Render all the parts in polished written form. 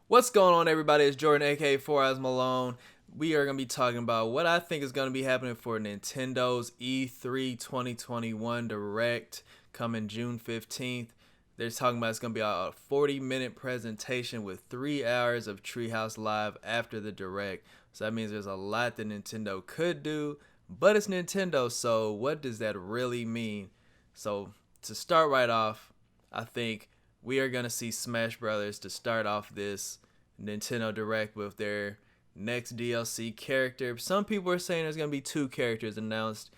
What's going on, everybody? It's Jordan, aka 4 Eyes Malone. We are going to be talking about what I think is going to be happening for Nintendo's E3 2021 Direct coming June 15th. They're talking about it's going to be a 40-minute presentation with 3 hours of Treehouse Live after the Direct. So that means there's a lot that Nintendo could do, but it's Nintendo, so what does that really mean? So to start right off, I think we are going to see Smash Brothers to start off this Nintendo Direct with their next DLC character. Some people are saying there's going to be 2 characters announced.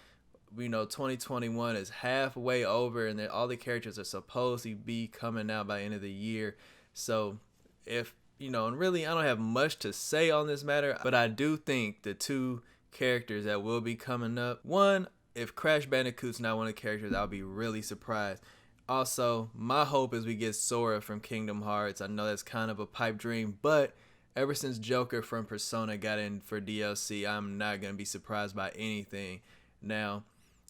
We know 2021 is halfway over and that all the characters are supposed to be coming out by the end of the year. So if, and really I don't have much to say on this matter, but I do think the 2 characters that will be coming up, one, if Crash Bandicoot's not one of the characters, I'll be really surprised. Also, my hope is we get Sora from Kingdom Hearts. I know that's kind of a pipe dream, but ever since Joker from Persona got in for DLC, I'm not going to be surprised by anything. Now,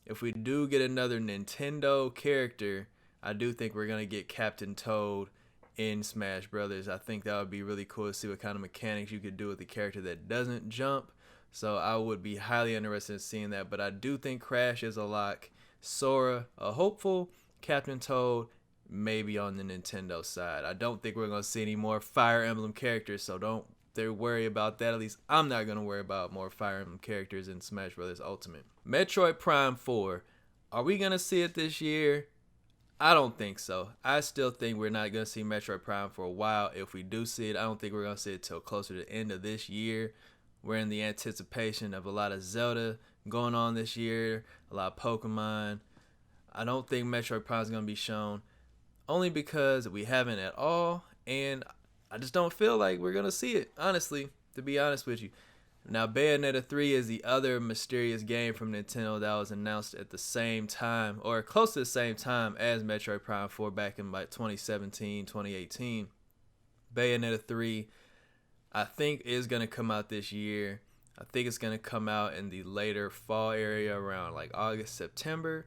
if we do get another Nintendo character, I do think we're going to get Captain Toad in Smash Brothers. I think that would be really cool to see what kind of mechanics you could do with a character that doesn't jump. So I would be highly interested in seeing that, but I do think Crash is a lock. Sora, a hopeful. Captain Toad, maybe on the Nintendo side. I don't think we're going to see any more Fire Emblem characters, so don't worry about that. At least I'm not going to worry about more Fire Emblem characters in Smash Bros. Ultimate. Metroid Prime 4, are we going to see it this year? I don't think so. I still think we're not going to see Metroid Prime for a while. If we do see it, I don't think we're going to see it till closer to the end of this year. We're in the anticipation of a lot of Zelda going on this year, a lot of Pokemon. I don't think Metroid Prime is going to be shown, only because we haven't at all, and I just don't feel like we're going to see it, honestly, to be honest with you. Now, Bayonetta 3 is the other mysterious game from Nintendo that was announced at the same time, or close to the same time as Metroid Prime 4 back in like 2017, 2018. Bayonetta 3, I think, is going to come out this year. I think it's going to come out in the later fall area around like August, September.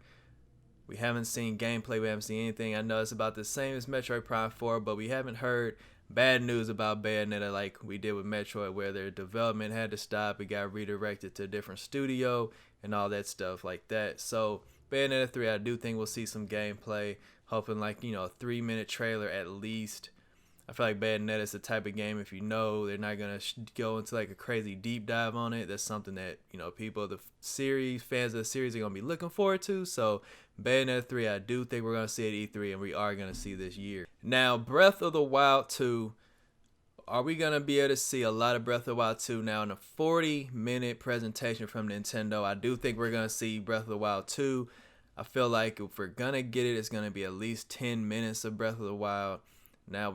We haven't seen gameplay, we haven't seen anything. I know it's about the same as Metroid Prime 4, but we haven't heard bad news about Bayonetta like we did with Metroid, where their development had to stop, it got redirected to a different studio, and all that stuff like that. So Bayonetta 3, I do think we'll see some gameplay, hoping like, a 3-minute trailer at least. I feel like Bayonetta is the type of game, if they're not going to go into like a crazy deep dive on it. That's something that, people, the series, fans of the series are going to be looking forward to. So Bayonetta 3, I do think we're going to see it at E3, and we are going to see this year. Now, Breath of the Wild 2, are we going to be able to see a lot of Breath of the Wild 2 now in a 40-minute presentation from Nintendo? I do think we're going to see Breath of the Wild 2. I feel like if we're going to get it, it's going to be at least 10 minutes of Breath of the Wild. Now,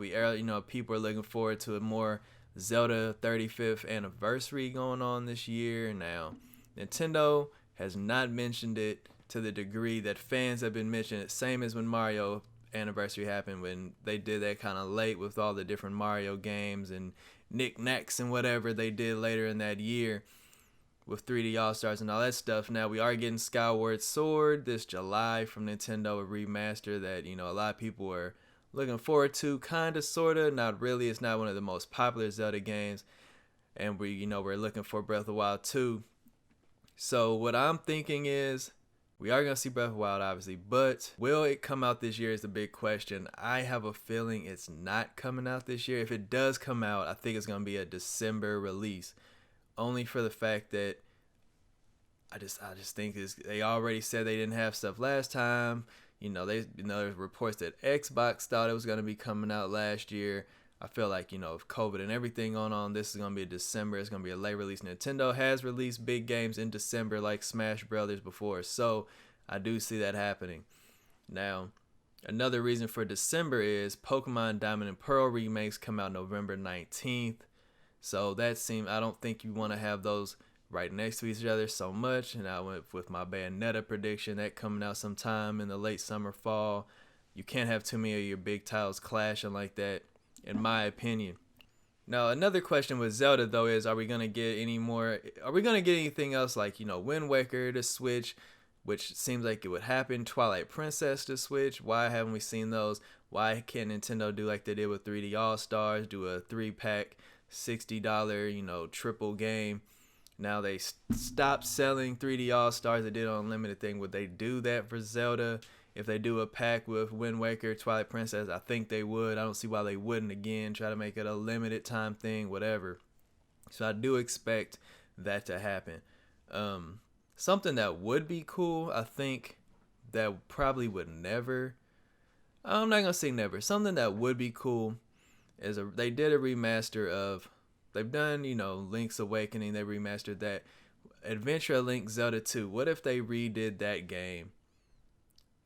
people are looking forward to a more Zelda 35th anniversary going on this year. Now, Nintendo has not mentioned it to the degree that fans have been mentioning it. Same as when Mario anniversary happened, when they did that kind of late with all the different Mario games and knickknacks and whatever they did later in that year with 3D All-Stars and all that stuff. Now, we are getting Skyward Sword this July from Nintendo, a remaster that, a lot of people are looking forward to, kind of, sort of, not really. It's not one of the most popular Zelda games, and we're looking for Breath of the Wild 2. So what I'm thinking is we are going to see Breath of the Wild, obviously, but will it come out this year is the big question. I have a feeling it's not coming out this year. If it does come out, I think it's going to be a December release, only for the fact that I just think they already said they didn't have stuff last time. There's reports that Xbox thought it was going to be coming out last year. I feel like, with COVID and everything going on, this is going to be a December. It's going to be a late release. Nintendo has released big games in December like Smash Brothers before, so I do see that happening. Now, another reason for December is Pokemon Diamond and Pearl remakes come out November 19th. So I don't think you want to have those right next to each other so much, and I went with my Bayonetta prediction, that coming out sometime in the late summer, fall. You can't have too many of your big titles clashing like that, in my opinion. Now, another question with Zelda, though, is are we going to get anything else like, Wind Waker, the Switch, which seems like it would happen. Twilight Princess to Switch. Why haven't we seen those? Why can't Nintendo do like they did with 3D All Stars, do a 3-pack, $60, triple game? Now they stopped selling 3D All Stars. They did an unlimited thing. Would they do that for Zelda? If they do a pack with Wind Waker, Twilight Princess, I think they would. I don't see why they wouldn't again. Try to make it a limited time thing, whatever. So I do expect that to happen. Something that would be cool, I think, that probably would never. I'm not gonna say never. Something that would be cool is they did a remaster of. They've done, Link's Awakening. They remastered that. Adventure of Link Zelda 2. What if they redid that game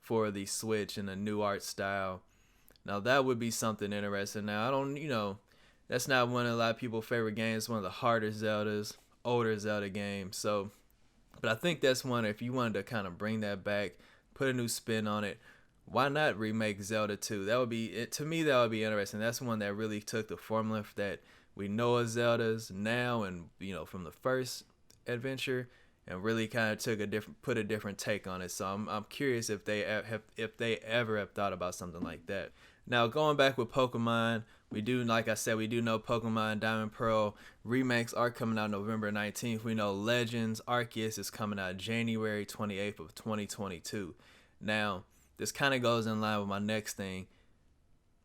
for the Switch in a new art style? Now that would be something interesting. Now I don't, that's not one of a lot of people's favorite games. It's one of the harder Zeldas, older Zelda games. So, but I think that's one, if you wanted to kind of bring that back, put a new spin on it, why not remake Zelda 2? That would be it. To me, that would be interesting. That's one that really took the formula that we know as Zeldas now, and from the first adventure, and really kind of put a different take on it. So I'm curious if they ever have thought about something like that. Now going back with Pokemon, we do, like I said, we do know Pokemon Diamond Pearl remakes are coming out November 19th. We know Legends Arceus is coming out January 28th of 2022. Now this kind of goes in line with my next thing.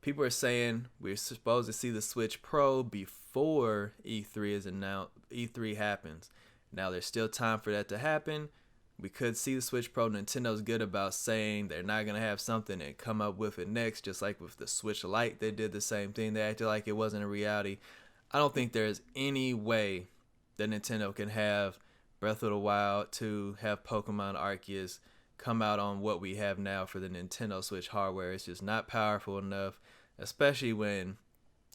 People are saying we're supposed to see the Switch Pro before E3 is announced. E3 happens. Now there's still time for that to happen. We could see the Switch Pro. Nintendo's good about saying they're not gonna have something and come up with it next. Just like with the Switch Lite, they did the same thing. They acted like it wasn't a reality. I don't think there's any way that Nintendo can have Breath of the Wild 2, have Pokemon Arceus come out on what we have now for the Nintendo Switch hardware. It's just not powerful enough, especially when,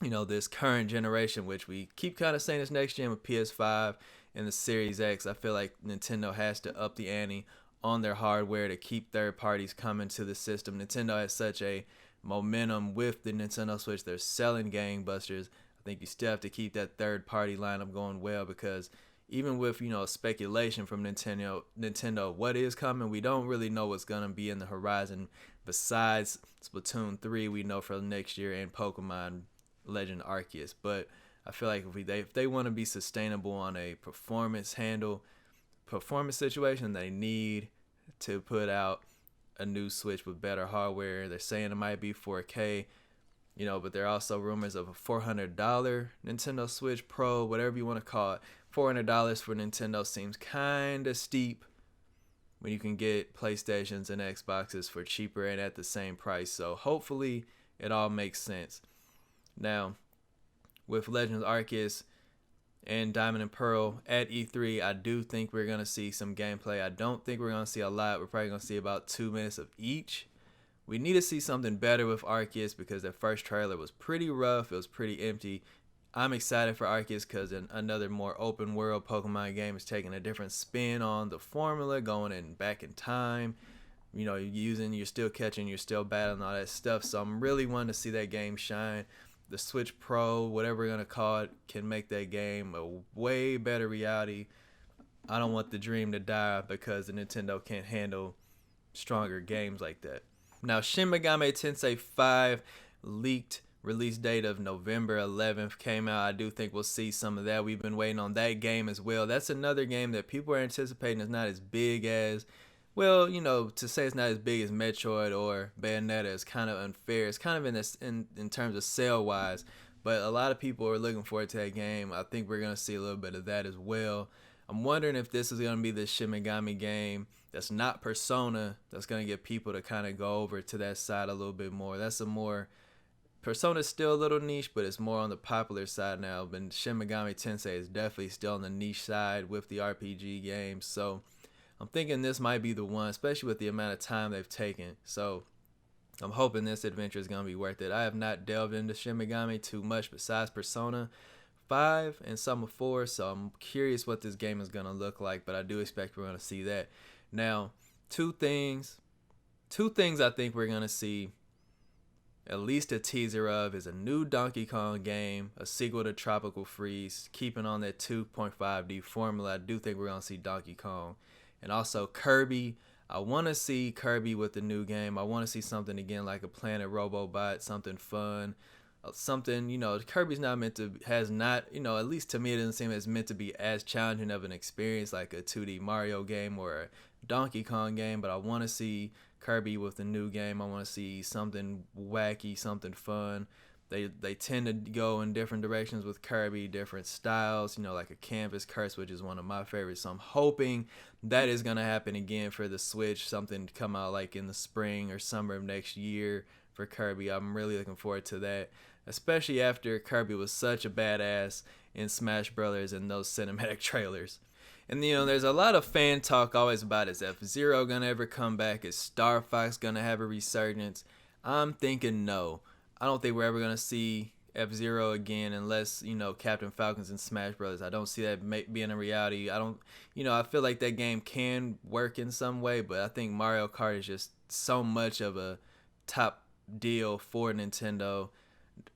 this current generation, which we keep kind of saying this next gen with PS5 and the Series X. I feel like Nintendo has to up the ante on their hardware to keep third parties coming to the system. Nintendo has such a momentum with the Nintendo Switch. They're selling gangbusters. I think you still have to keep that third party lineup going well, because even with, speculation from Nintendo, what is coming, we don't really know what's going to be in the horizon besides Splatoon 3 we know for next year, and Pokemon Legend Arceus. But I feel like if they want to be sustainable on a performance situation, they need to put out a new Switch with better hardware. They're saying it might be 4K, but there are also rumors of a $400 Nintendo Switch Pro, whatever you want to call it. $400 for Nintendo seems kind of steep when you can get PlayStations and Xboxes for cheaper and at the same price. So hopefully it all makes sense. Now, with Legends Arceus and Diamond and Pearl at E3, I do think we're going to see some gameplay. I don't think we're going to see a lot. We're probably going to see about 2 minutes of each. We need to see something better with Arceus because that first trailer was pretty rough. It was pretty empty. I'm excited for Arceus because another more open world Pokemon game is taking a different spin on the formula, going back in time. You're still catching, you're still battling, all that stuff. So I'm really wanting to see that game shine. The Switch Pro, whatever we're going to call it, can make that game a way better reality. I don't want the dream to die because the Nintendo can't handle stronger games like that. Now, Shin Megami Tensei 5 leaked release date of November 11th came out. I do think we'll see some of that. We've been waiting on that game as well. That's another game that people are anticipating is not as big as, to say it's not as big as Metroid or Bayonetta is kind of unfair. It's kind of in terms of sale wise, but a lot of people are looking forward to that game. I think we're going to see a little bit of that as well. I'm wondering if this is going to be the Shin Megami game that's not Persona, that's going to get people to kind of go over to that side a little bit more. Persona's still a little niche, but it's more on the popular side now. But Shin Megami Tensei is definitely still on the niche side with the RPG games. So I'm thinking this might be the one, especially with the amount of time they've taken. So I'm hoping this adventure is going to be worth it. I have not delved into Shin Megami too much besides Persona 5 and some of 4. So I'm curious what this game is going to look like, but I do expect we're going to see that. Now, two things I think we're going to see at least a teaser of is a new Donkey Kong game, a sequel to Tropical Freeze, keeping on that 2.5D formula. I do think we're going to see Donkey Kong. And also Kirby. I want to see Kirby with the new game. I want to see something again like a Planet Robobot, something fun, something, Kirby's not meant to, has not, at least to me, it doesn't seem it's meant to be as challenging of an experience like a 2D Mario game or a Donkey Kong game, but I want to see Kirby with the new game. I want to see something wacky, something fun. They tend to go in different directions with Kirby, different styles, like a Canvas Curse, which is one of my favorites. So I'm hoping that is going to happen again for the Switch, something to come out like in the spring or summer of next year for Kirby. I'm really looking forward to that, especially after Kirby was such a badass in Smash Brothers and those cinematic trailers. And there's a lot of fan talk always about, is F-Zero gonna ever come back? Is Star Fox gonna have a resurgence? I'm thinking no. I don't think we're ever gonna see F-Zero again unless Captain Falcon's in Smash Brothers. I don't see that being a reality. I feel like that game can work in some way, but I think Mario Kart is just so much of a top deal for Nintendo.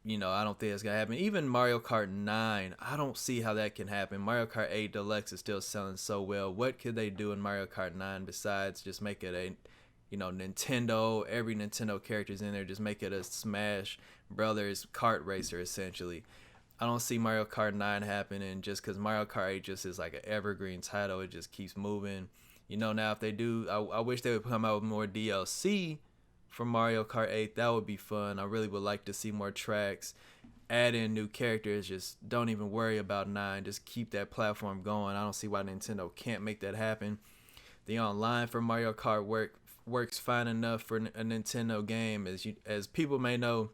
I don't think that's gonna happen. Even Mario Kart 9, I don't see how that can happen. Mario Kart 8 Deluxe is still selling so well. What could they do in Mario Kart 9 besides just make it a Nintendo, every Nintendo character's in there, just make it a Smash Brothers kart racer essentially. I don't see Mario Kart 9 happening just because Mario Kart 8 just is like an evergreen title. It just keeps moving. Now if they do, I wish they would come out with more DLC for Mario Kart 8. That would be fun. I really would like to see more tracks, add in new characters. Just don't even worry about 9. Just keep that platform going. I don't see why Nintendo can't make that happen. The online for Mario Kart works fine enough for a Nintendo game. As people may know,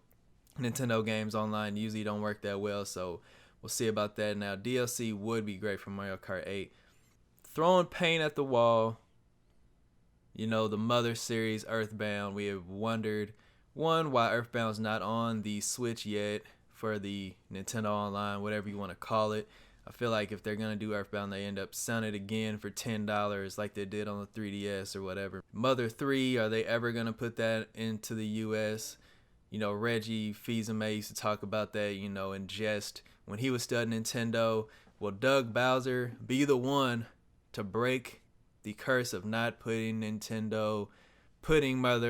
Nintendo games online usually don't work that well, so we'll see about that. Now, DLC would be great for Mario Kart 8. Throwing paint at the wall, the Mother series, Earthbound. We have wondered, one, why Earthbound's not on the Switch yet for the Nintendo Online, whatever you want to call it. I feel like if they're going to do Earthbound, they end up selling it again for $10 like they did on the 3DS or whatever. Mother 3, are they ever going to put that into the US? Reggie Fils-Aimé used to talk about that, in jest when he was still at Nintendo. Will Doug Bowser be the one to break the curse of not putting Mother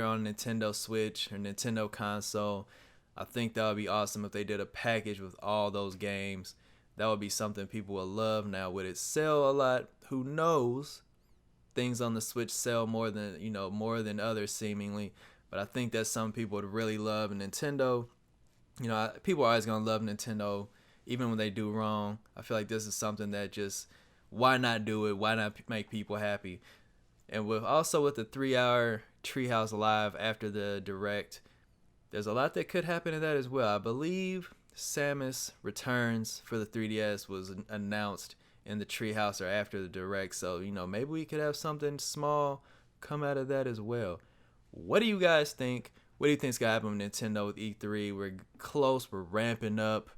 on Nintendo Switch or Nintendo console? I think that would be awesome if they did a package with all those games. That would be something people would love. Now, would it sell a lot? Who knows? Things on the Switch sell more than others seemingly, but I think that's something people would really love. And Nintendo, people are always gonna love Nintendo even when they do wrong. I feel like this is something that just, why not do it? Why not make people happy? And with the 3-hour Treehouse Live after the Direct, there's a lot that could happen in that as well. I believe Samus Returns for the 3DS was announced in the Treehouse or after the Direct, so maybe we could have something small come out of that as well. What do you guys think? What do you think's gonna happen with Nintendo with E3? We're close. We're ramping up.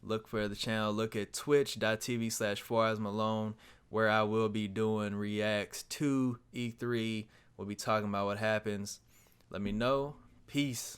Look for the channel. Look at twitch.tv/4eyesmalone, where I will be doing reacts to E3. We'll be talking about what happens. Let me know. Peace.